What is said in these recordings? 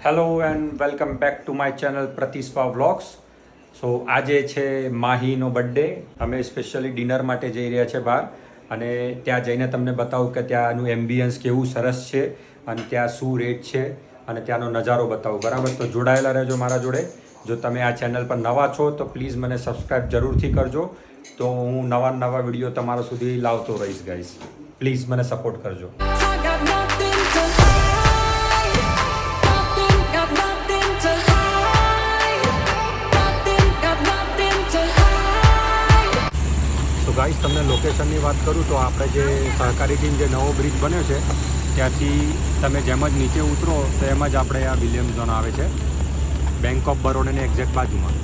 Hello and welcome back to my channel પ્રતિસ્પા vlogs. So આજે છે માહીનો બર્થડે. અમે સ્પેશિયલી ડિનર માટે જઈ રહ્યા છે બહાર, અને ત્યાં જઈને તમને બતાવું કે ત્યાંનું એમ્બિયન્સ કેવું સરસ છે અને ત્યાં શું રેટ છે અને ત્યાંનો નજારો બતાવું. બરાબર, તો જોડાયેલા રહેજો મારા જોડે. જો તમે આ ચેનલ પર નવા છો તો પ્લીઝ મને સબસ્ક્રાઈબ જરૂરથી કરજો, તો હું નવા વિડીયો તમારા સુધી લાવતો રહીશ ગાઈઝ. પ્લીઝ મને સપોર્ટ કરજો. તો ગાઈસ, તમને લોકેશનની વાત કરું તો આપણે જે સહકારી ટીમ જે નવો બ્રિજ બન્યો છે ત્યાંથી તમે જેમ જ નીચે ઉતરો તો એમ જ આપણે આ વિલિયમ ઝોન આવે છે, બેંક ઓફ બરોડાની એક્ઝેક્ટ બાજુમાં.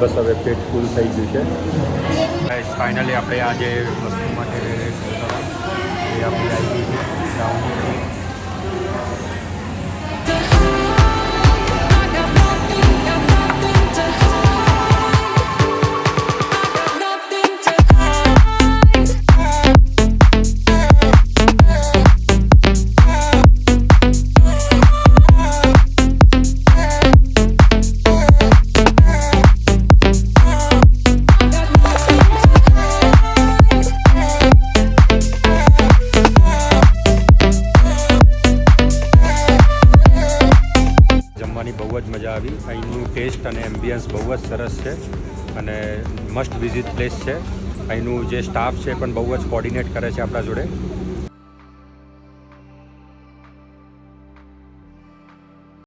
બસ હવે પેટ ફૂલ થઈ ગયું છે. ફાઇનલી આપણે આજે વસ્તુ માટે એ આપણી આવી ગઈ છે બ્રાઉની. બહુ જ મજા આવી. અહીંનું ટેસ્ટ અને એમ્બિયન્સ બહુ જ સરસ છે અને મસ્ટ વિઝિટ પ્લેસ છે. અહીંનું જે સ્ટાફ છે પણ બહુ જ કોર્ડિનેટ કરે છે આપણા જોડે.